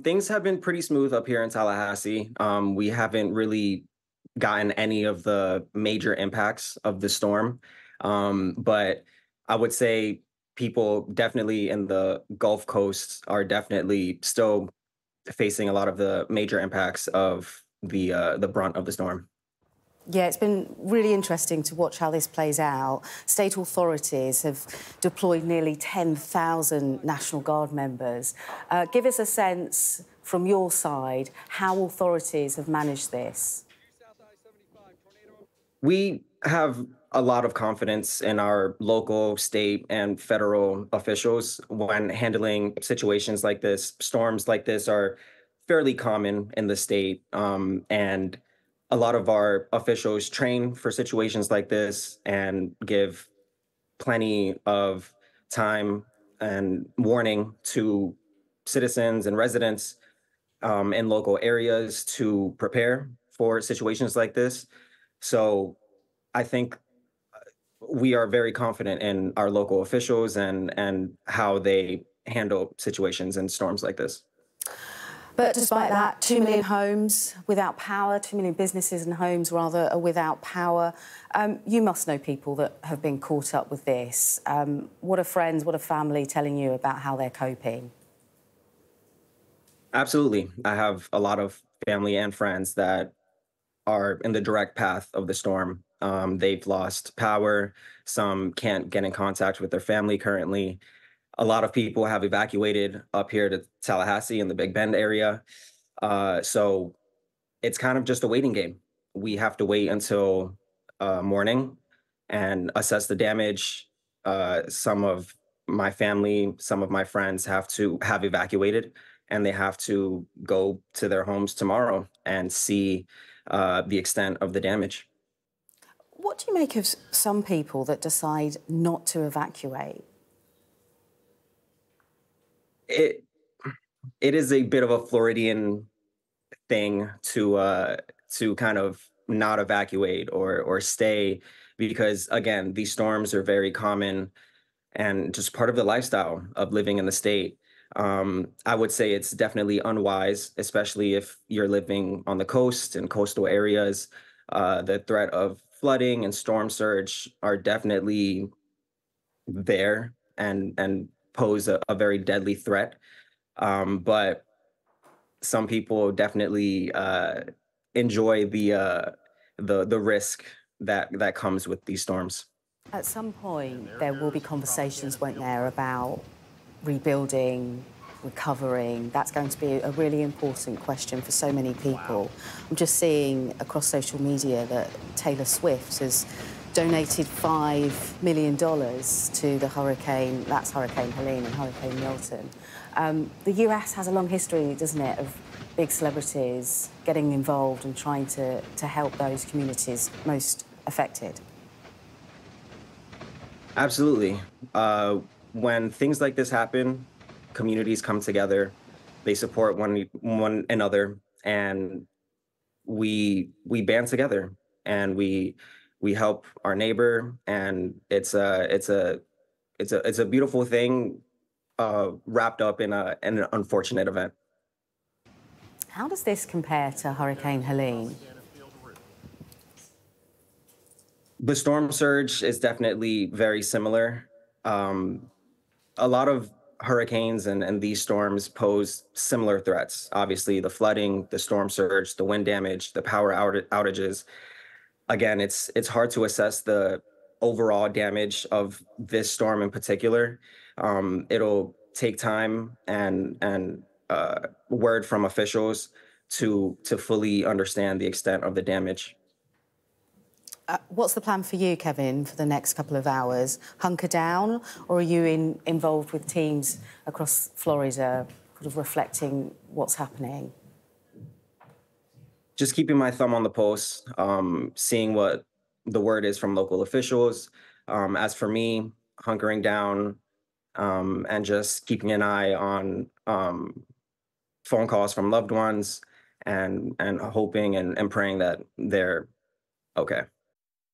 Things have been pretty smooth up here in Tallahassee. We haven't really gotten any of the major impacts of the storm. But I would say people definitely in the Gulf Coast are definitely still facing a lot of the major impacts of the brunt of the storm. Yeah, it's been really interesting to watch how this plays out. State authorities have deployed nearly 10,000 National Guard members. Give us a sense from your side how authorities have managed this. We have a lot of confidence in our local, state, and federal officials when handling situations like this. Storms like this are fairly common in the state, and a lot of our officials train for situations like this and give plenty of time and warning to citizens and residents in local areas to prepare for situations like this. So I think we are very confident in our local officials and how they handle situations and storms like this. But despite that, 2 million homes without power, 2 million businesses and homes, rather, are without power. You must know people that have been caught up with this. What are friends, what are family telling you about how they're coping? Absolutely. I have a lot of family and friends that are in the direct path of the storm. They've lost power. Some can't get in contact with their family currently. A lot of people have evacuated up here to Tallahassee in the Big Bend area. So it's kind of just a waiting game. We have to wait until morning and assess the damage. Some of my family, some of my friends have evacuated, and they have to go to their homes tomorrow and see the extent of the damage. What do you make of some people that decide not to evacuate? It it is a bit of a Floridian thing to kind of not evacuate or stay because again, these storms are very common and just part of the lifestyle of living in the state. I would say it's definitely unwise, especially if you're living on the coast and coastal areas. The threat of flooding and storm surge are definitely there and pose a very deadly threat. But some people definitely enjoy the risk that comes with these storms. At some point, there will be conversations, won't there, about rebuilding, recovering. That's going to be a really important question for so many people. I'm just seeing across social media that Taylor Swift has donated $5 million to the hurricane, that's Hurricane Helene and Hurricane Milton. The US has a long history, doesn't it, of big celebrities getting involved and trying to help those communities most affected. Absolutely. When things like this happen, communities come together, they support one another, and we band together and we help our neighbor, and it's a beautiful thing wrapped up in an unfortunate event. How does this compare to Hurricane Helene? The storm surge is definitely very similar. A lot of hurricanes and these storms pose similar threats. Obviously, the flooding, the storm surge, the wind damage, the power outages. Again, it's hard to assess the overall damage of this storm in particular. It'll take time and word from officials to fully understand the extent of the damage. What's the plan for you, Kevin, for the next couple of hours? Hunker down, or are you involved with teams across Florida, sort of reflecting what's happening? Just keeping my thumb on the pulse, seeing what the word is from local officials. As for me, hunkering down and just keeping an eye on phone calls from loved ones and hoping and praying that they're okay.